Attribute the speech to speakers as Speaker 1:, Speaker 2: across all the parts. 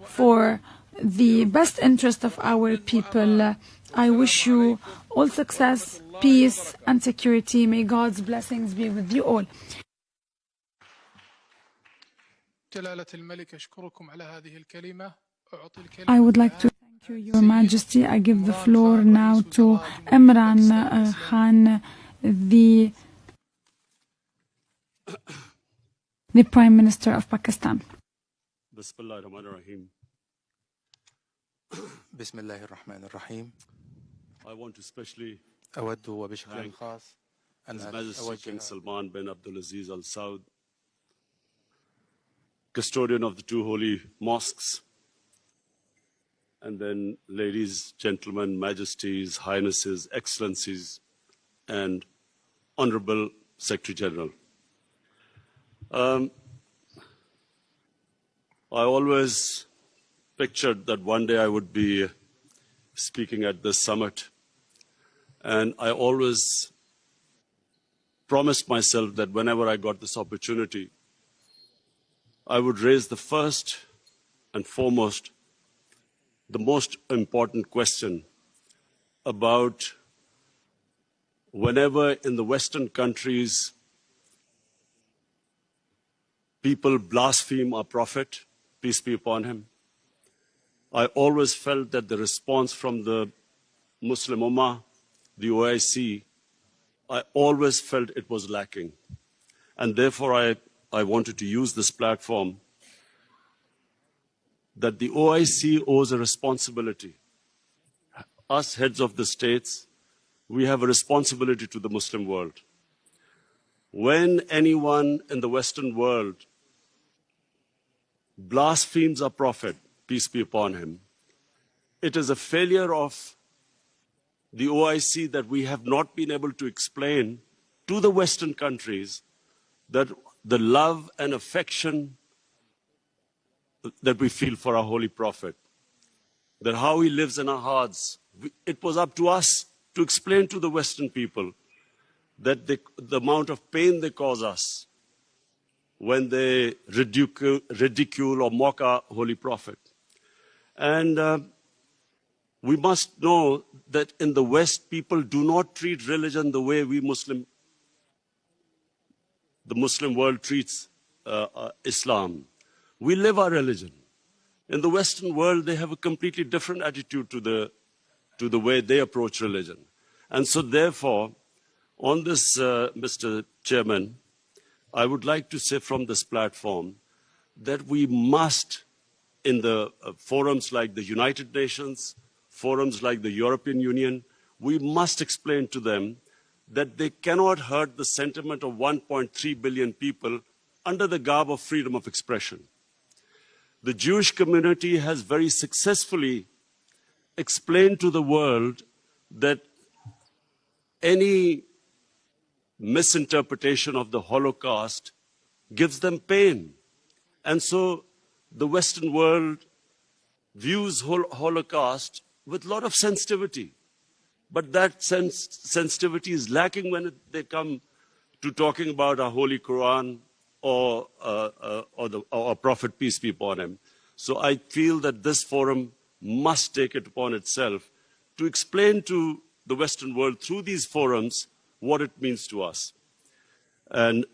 Speaker 1: for the best interest of our people. I wish you all success, peace, and security. May God's blessings be with you all. I would like to thank you, Your Majesty. I give the floor now to Imran Khan, the Prime Minister of Pakistan.
Speaker 2: Bismillahirrahmanirrahim.
Speaker 3: Bismillahirrahmanirrahim.
Speaker 2: I want to especially
Speaker 3: أود وبشكل خاص أن
Speaker 2: His Majesty King
Speaker 3: أوجه
Speaker 2: Salman bin Abdulaziz Al Saud, custodian of the two holy mosques, and then ladies, gentlemen, majesties, highnesses, excellencies, and Honorable Secretary General. I always pictured that one day I would be speaking at this summit, and I always promised myself that whenever I got this opportunity, I would raise the first and foremost, the most important question about whenever in the Western countries people blaspheme our Prophet, peace be upon him, I always felt that the response from the Muslim Ummah, the OIC, I always felt it was lacking. And therefore, I wanted to use this platform that the OIC owes a responsibility. Us heads of the states, we have a responsibility to the Muslim world. When anyone in the Western world blasphemes our Prophet, peace be upon him, it is a failure of the OIC that we have not been able to explain to the Western countries that the love and affection that we feel for our Holy Prophet, that how he lives in our hearts. It was up to us to explain to the Western people that the amount of pain they cause us when they ridicule or mock our Holy Prophet. And we must know that in the West, people do not treat religion the way the Muslim world treats Islam. We live our religion. In the Western world, they have a completely different attitude to the way they approach religion. And so therefore, on this, Mr. Chairman, I would like to say from this platform that we must, in the forums like the United Nations, forums like the European Union, we must explain to them that they cannot hurt the sentiment of 1.3 billion people under the garb of freedom of expression. The Jewish community has very successfully explained to the world that any misinterpretation of the Holocaust gives them pain. And so the Western world views Holocaust with a lot of sensitivity. But that sensitivity is lacking when they come to talking about our Holy Quran or our Prophet, peace be upon him. So I feel that this forum must take it upon itself to explain to the Western world through these forums what it means to us and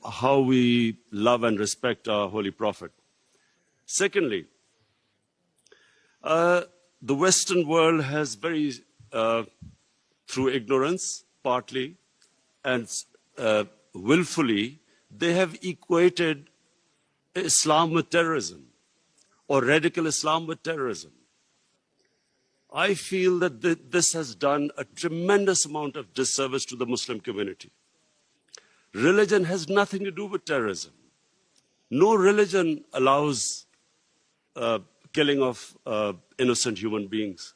Speaker 2: how we love and respect our Holy Prophet. Secondly, the Western world has very, through ignorance, partly, and willfully, they have equated Islam with terrorism, or radical Islam with terrorism. I feel that this has done a tremendous amount of disservice to the Muslim community. Religion has nothing to do with terrorism. No religion allows killing of innocent human beings.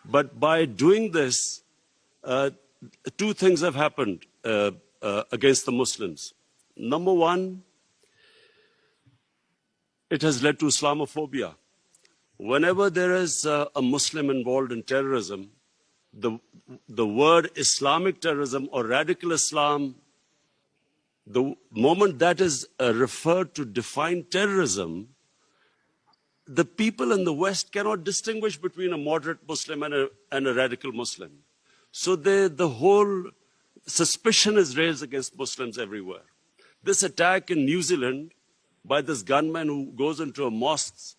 Speaker 2: But by doing this, two things have happened against the Muslims. Number one, it has led to Islamophobia. Whenever there is a Muslim involved in terrorism, the word Islamic terrorism or radical Islam, the moment that is referred to define terrorism, the people in the West cannot distinguish between a moderate Muslim and a radical Muslim. So the whole suspicion is raised against Muslims everywhere. This attack in New Zealand by this gunman who goes into a mosque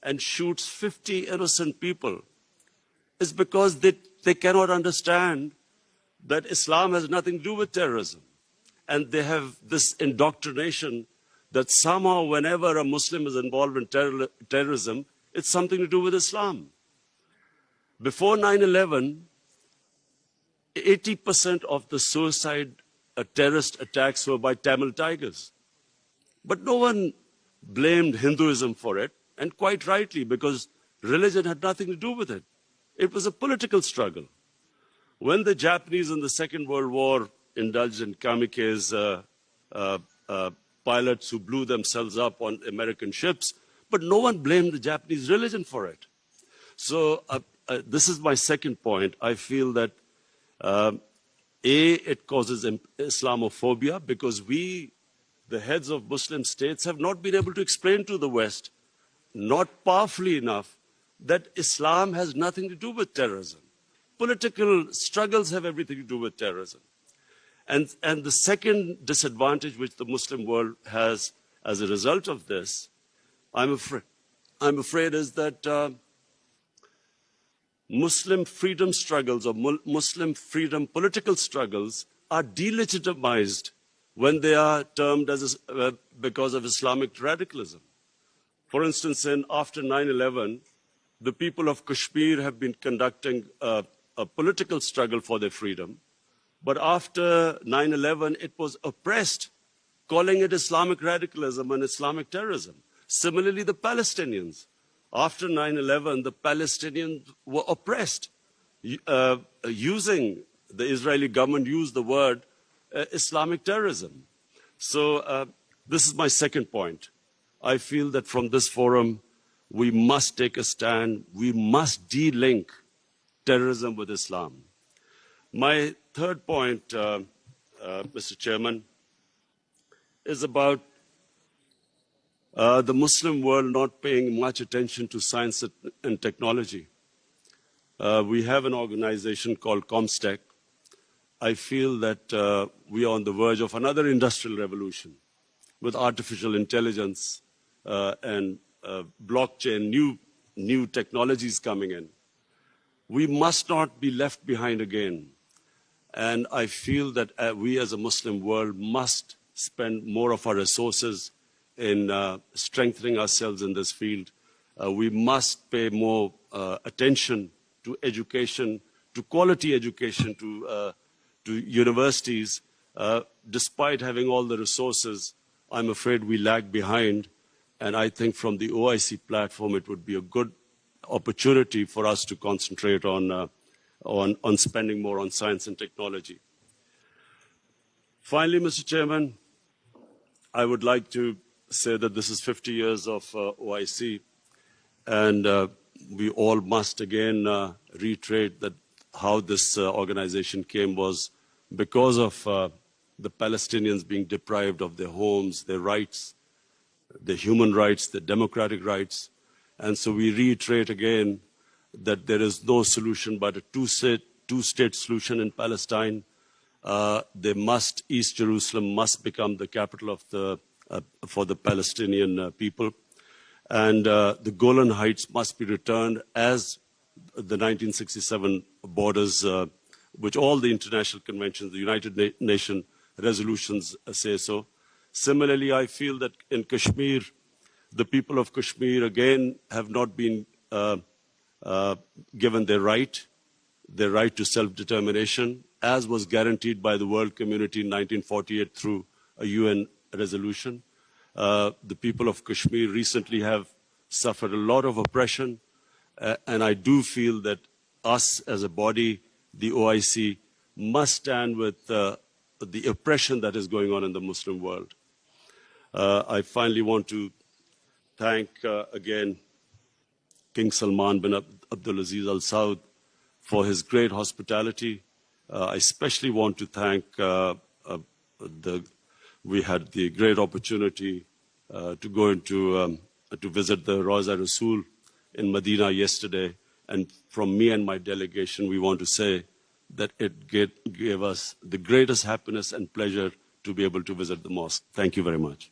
Speaker 2: and shoots 50 innocent people is because they cannot understand that Islam has nothing to do with terrorism. And they have this indoctrination that somehow whenever a Muslim is involved in terrorism, it's something to do with Islam. Before 9/11, 80% of the suicide terrorist attacks were by Tamil Tigers. But no one blamed Hinduism for it, and quite rightly, because religion had nothing to do with it. It was a political struggle. When the Japanese in the Second World War indulged in kamikaze pilots who blew themselves up on American ships, but no one blamed the Japanese religion for it. So this is my second point. I feel that it causes Islamophobia because we, the heads of Muslim states, have not been able to explain to the West, not powerfully enough, that Islam has nothing to do with terrorism. Political struggles have everything to do with terrorism. And the second disadvantage which the Muslim world has as a result of this, I'm afraid is that Muslim freedom struggles or Muslim freedom political struggles are delegitimized when they are termed as because of Islamic radicalism. For instance, after 9/11, the people of Kashmir have been conducting a political struggle for their freedom. But after 9/11, it was oppressed, calling it Islamic radicalism and Islamic terrorism. Similarly, the Palestinians. After 9/11, the Palestinians were oppressed, using, the Israeli government used the word Islamic terrorism. So this is my second point. I feel that from this forum, we must take a stand. We must de-link terrorism with Islam. My third point, Mr. Chairman, is about the Muslim world not paying much attention to science and technology. We have an organization called ComStech. I feel that we are on the verge of another industrial revolution with artificial intelligence and blockchain, new technologies coming in. We must not be left behind again. And I feel that we as a Muslim world must spend more of our resources in strengthening ourselves in this field. We must pay more attention to education, to quality education, to universities. Despite having all the resources, I'm afraid we lag behind. And I think from the OIC platform, it would be a good opportunity for us to concentrate on spending more on science and technology. Finally, Mr. Chairman, I would like to say that this is 50 years of OIC, and we all must again reiterate that how this organization came was because of the Palestinians being deprived of their homes, their rights, their human rights, their democratic rights. And so we reiterate again that there is no solution but a two-state solution in Palestine. East Jerusalem must become the capital of for the Palestinian people. And the Golan Heights must be returned as the 1967 borders, which all the international conventions, the United Nations resolutions say so. Similarly, I feel that in Kashmir, the people of Kashmir, again, have not been given their right to self-determination, as was guaranteed by the world community in 1948 through a UN resolution. The people of Kashmir recently have suffered a lot of oppression, and I do feel that us as a body, the OIC, must stand with the oppression that is going on in the Muslim world. I finally want to thank again King Salman bin Abdulaziz Al Saud for his great hospitality. I especially want to thank we had the great opportunity to go into to visit the Rawza Rasul in Medina yesterday. And from me and my delegation, we want to say that it gave us the greatest happiness and pleasure to be able to visit the mosque. Thank you very much.